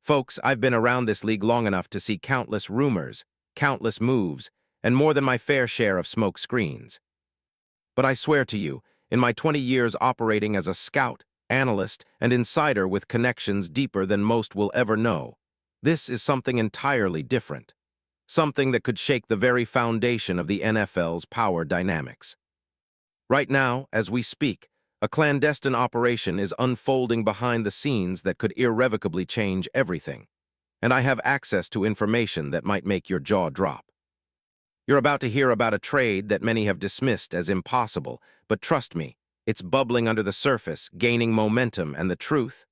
Folks, I've been around this league long enough to see countless rumors, countless moves, and more than my fair share of smoke screens. But I swear to you, in my 20 years operating as a scout, analyst, and insider with connections deeper than most will ever know, this is something entirely different. Something that could shake the very foundation of the NFL's power dynamics. Right now, as we speak, a clandestine operation is unfolding behind the scenes that could irrevocably change everything, and I have access to information that might make your jaw drop. You're about to hear about a trade that many have dismissed as impossible, but trust me, it's bubbling under the surface, gaining momentum, and the truth?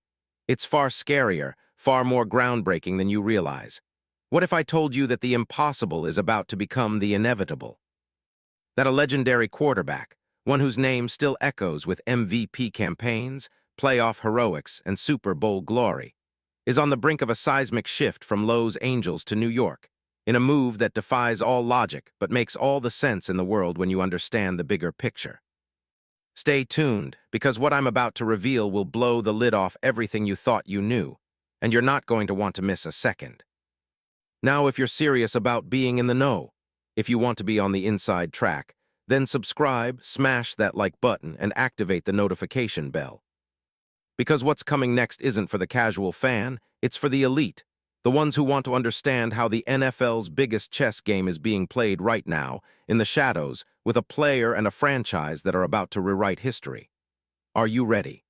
It's far scarier, far more groundbreaking than you realize. What if I told you that the impossible is about to become the inevitable? That a legendary quarterback, one whose name still echoes with MVP campaigns, playoff heroics, and Super Bowl glory, is on the brink of a seismic shift from Los Angeles to New York, in a move that defies all logic but makes all the sense in the world when you understand the bigger picture. Stay tuned, because what I'm about to reveal will blow the lid off everything you thought you knew, and you're not going to want to miss a second. Now, if you're serious about being in the know, if you want to be on the inside track, then subscribe, smash that like button, and activate the notification bell. Because what's coming next isn't for the casual fan, it's for the elite, the ones who want to understand how the NFL's biggest chess game is being played right now, in the shadows, with a player and a franchise that are about to rewrite history. Are you ready?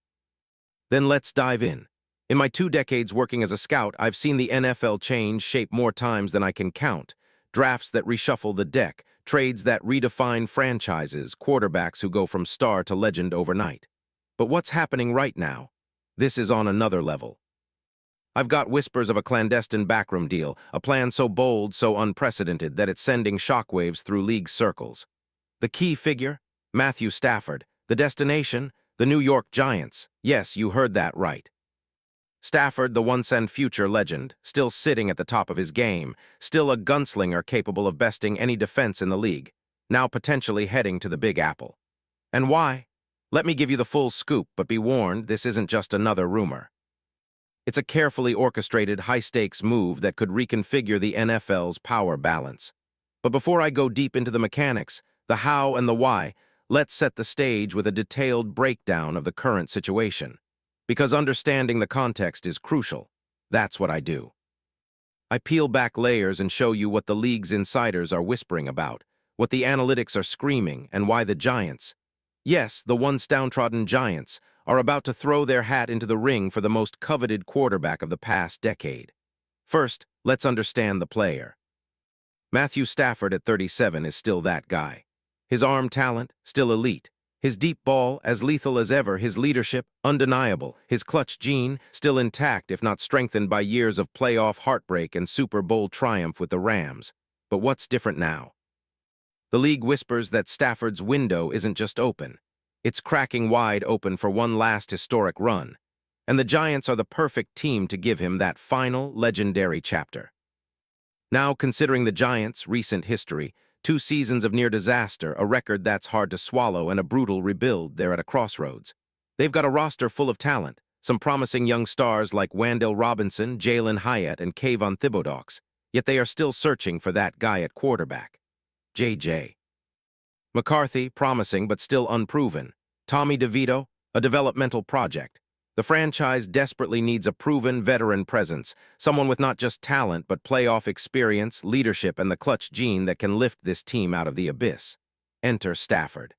Then let's dive in. In my 2 decades working as a scout, I've seen the NFL change shape more times than I can count. Drafts that reshuffle the deck, trades that redefine franchises, quarterbacks who go from star to legend overnight. But what's happening right now? This is on another level. I've got whispers of a clandestine backroom deal, a plan so bold, so unprecedented that it's sending shockwaves through league circles. The key figure? Matthew Stafford. The destination? The New York Giants. Yes, you heard that right. Stafford, the once and future legend, still sitting at the top of his game, still a gunslinger capable of besting any defense in the league, now potentially heading to the Big Apple. And why? Let me give you the full scoop, but be warned, this isn't just another rumor. It's a carefully orchestrated, high-stakes move that could reconfigure the NFL's power balance. But before I go deep into the mechanics, the how and the why, let's set the stage with a detailed breakdown of the current situation. Because understanding the context is crucial. That's what I do. I peel back layers and show you what the league's insiders are whispering about, what the analytics are screaming, and why the Giants, yes, the once downtrodden Giants, are about to throw their hat into the ring for the most coveted quarterback of the past decade. First, let's understand the player. Matthew Stafford at 37 is still that guy. His arm talent, still elite. His deep ball, as lethal as ever, his leadership, undeniable, his clutch gene, still intact if not strengthened by years of playoff heartbreak and Super Bowl triumph with the Rams. But what's different now? The league whispers that Stafford's window isn't just open. It's cracking wide open for one last historic run, and the Giants are the perfect team to give him that final, legendary chapter. Now, considering the Giants' recent history, 2 seasons of near disaster, a record that's hard to swallow, and a brutal rebuild, they're at a crossroads. They've got a roster full of talent, some promising young stars like Wan'Dale Robinson, Jalen Hyatt, and Kayvon Thibodeaux, yet they are still searching for that guy at quarterback. J.J. McCarthy, promising but still unproven. Tommy DeVito, a developmental project. The franchise desperately needs a proven veteran presence, someone with not just talent but playoff experience, leadership, and the clutch gene that can lift this team out of the abyss. Enter Stafford.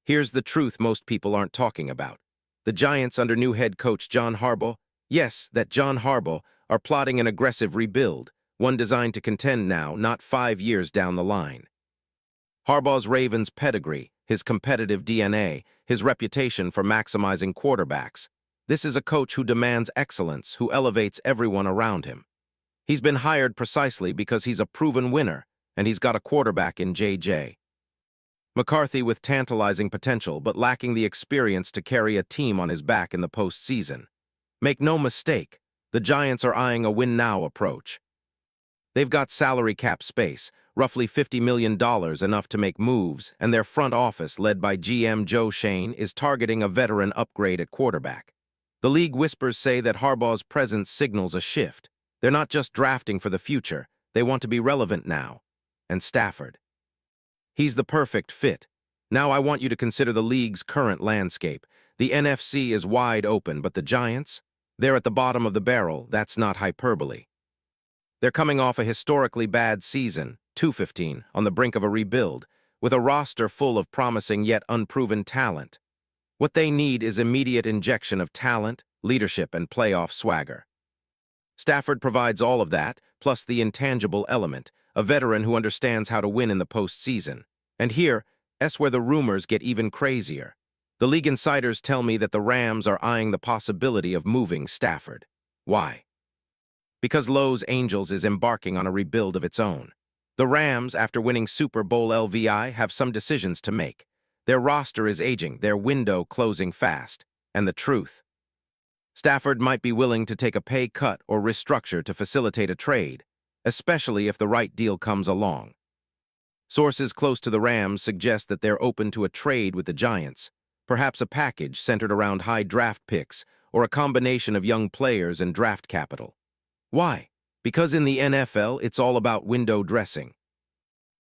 Here's the truth most people aren't talking about. The Giants under new head coach John Harbaugh, yes, that John Harbaugh, are plotting an aggressive rebuild, one designed to contend now, not 5 years down the line. Harbaugh's Ravens pedigree, his competitive DNA, his reputation for maximizing quarterbacks. This is a coach who demands excellence, who elevates everyone around him. He's been hired precisely because he's a proven winner, and he's got a quarterback in J.J. McCarthy with tantalizing potential but lacking the experience to carry a team on his back in the postseason. Make no mistake, the Giants are eyeing a win-now approach. They've got salary cap space, roughly $50 million, enough to make moves, and their front office, led by GM Joe Schoen, is targeting a veteran upgrade at quarterback. The league whispers say that Harbaugh's presence signals a shift. They're not just drafting for the future, they want to be relevant now. And Stafford. He's the perfect fit. Now I want you to consider the league's current landscape. The NFC is wide open, but the Giants? They're at the bottom of the barrel. That's not hyperbole. They're coming off a historically bad season, 2-15, on the brink of a rebuild, with a roster full of promising yet unproven talent. What they need is immediate injection of talent, leadership, and playoff swagger. Stafford provides all of that, plus the intangible element, a veteran who understands how to win in the postseason. And here's where the rumors get even crazier. The league insiders tell me that the Rams are eyeing the possibility of moving Stafford. Why? Because Los Angeles is embarking on a rebuild of its own. The Rams, after winning Super Bowl LVI, have some decisions to make. Their roster is aging, their window closing fast. And the truth: Stafford might be willing to take a pay cut or restructure to facilitate a trade, especially if the right deal comes along. Sources close to the Rams suggest that they're open to a trade with the Giants, perhaps a package centered around high draft picks or a combination of young players and draft capital. Why? Because in the NFL, it's all about window dressing.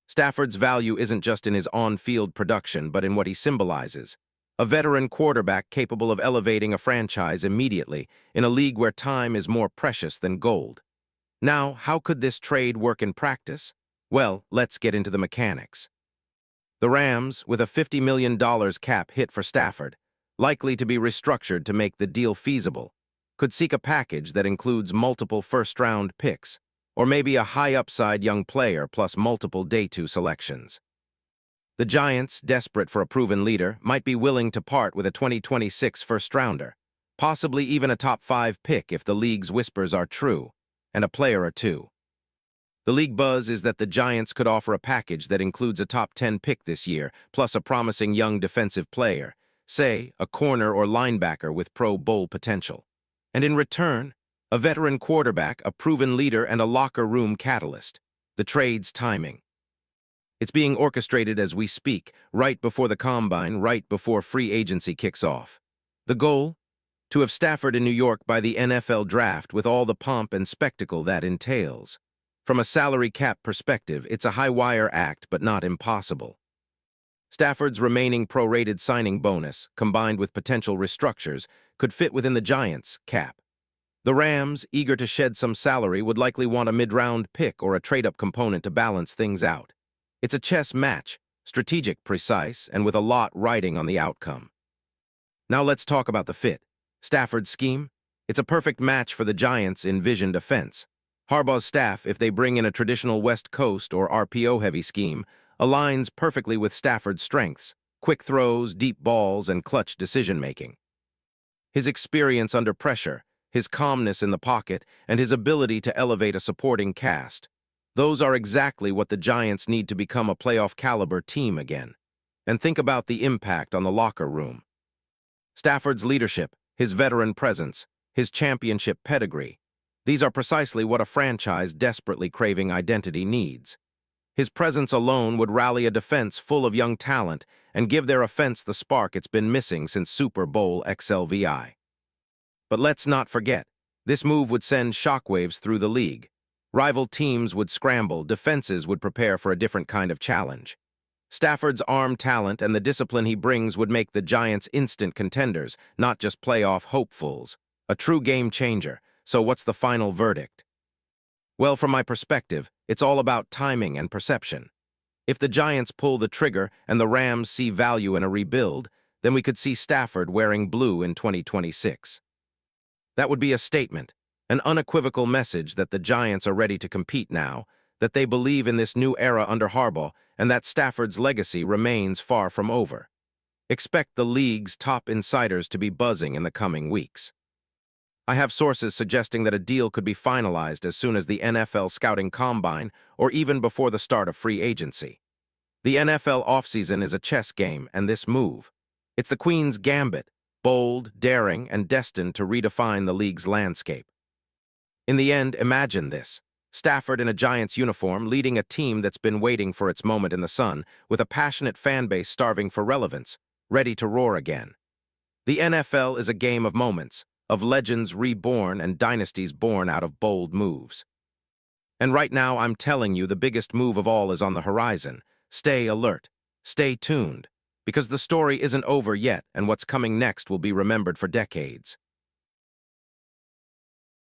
Stafford's value isn't just in his on-field production, but in what he symbolizes. A veteran quarterback capable of elevating a franchise immediately in a league where time is more precious than gold. Now, how could this trade work in practice? Well, let's get into the mechanics. The Rams, with a $50 million cap hit for Stafford, likely to be restructured to make the deal feasible, could seek a package that includes multiple first-round picks, or maybe a high-upside young player plus multiple Day 2 selections. The Giants, desperate for a proven leader, might be willing to part with a 2026 first-rounder, possibly even a top 5 pick if the league's whispers are true, and a player or two. The league buzz is that the Giants could offer a package that includes a top 10 pick this year, plus a promising young defensive player, say, a corner or linebacker with Pro Bowl potential. And in return, a veteran quarterback, a proven leader, and a locker room catalyst. The trade's timing. It's being orchestrated as we speak, right before the combine, right before free agency kicks off. The goal? To have Stafford in New York by the NFL draft with all the pomp and spectacle that entails. From a salary cap perspective, it's a high-wire act, but not impossible. Stafford's remaining prorated signing bonus, combined with potential restructures, could fit within the Giants' cap. The Rams, eager to shed some salary, would likely want a mid-round pick or a trade-up component to balance things out. It's a chess match, strategic, precise, and with a lot riding on the outcome. Now let's talk about the fit. Stafford's scheme? It's a perfect match for the Giants' envisioned offense. Harbaugh's staff, if they bring in a traditional West Coast or RPO-heavy scheme, aligns perfectly with Stafford's strengths: quick throws, deep balls, and clutch decision-making. His experience under pressure, his calmness in the pocket, and his ability to elevate a supporting cast. Those are exactly what the Giants need to become a playoff-caliber team again. And think about the impact on the locker room. Stafford's leadership, his veteran presence, his championship pedigree. These are precisely what a franchise desperately craving identity needs. His presence alone would rally a defense full of young talent and give their offense the spark it's been missing since Super Bowl XLVI. But let's not forget, this move would send shockwaves through the league. Rival teams would scramble, defenses would prepare for a different kind of challenge. Stafford's arm talent and the discipline he brings would make the Giants instant contenders, not just playoff hopefuls. A true game changer. So what's the final verdict? Well, from my perspective, it's all about timing and perception. If the Giants pull the trigger and the Rams see value in a rebuild, then we could see Stafford wearing blue in 2026. That would be a statement, an unequivocal message that the Giants are ready to compete now, that they believe in this new era under Harbaugh, and that Stafford's legacy remains far from over. Expect the league's top insiders to be buzzing in the coming weeks. I have sources suggesting that a deal could be finalized as soon as the NFL scouting combine or even before the start of free agency. The NFL offseason is a chess game, and this move, it's the Queen's gambit, bold, daring, and destined to redefine the league's landscape. In the end, imagine this: Stafford in a Giants uniform leading a team that's been waiting for its moment in the sun, with a passionate fan base starving for relevance, ready to roar again. The NFL is a game of moments, of legends reborn and dynasties born out of bold moves. And right now, I'm telling you the biggest move of all is on the horizon. Stay alert. Stay tuned. Because the story isn't over yet, and what's coming next will be remembered for decades.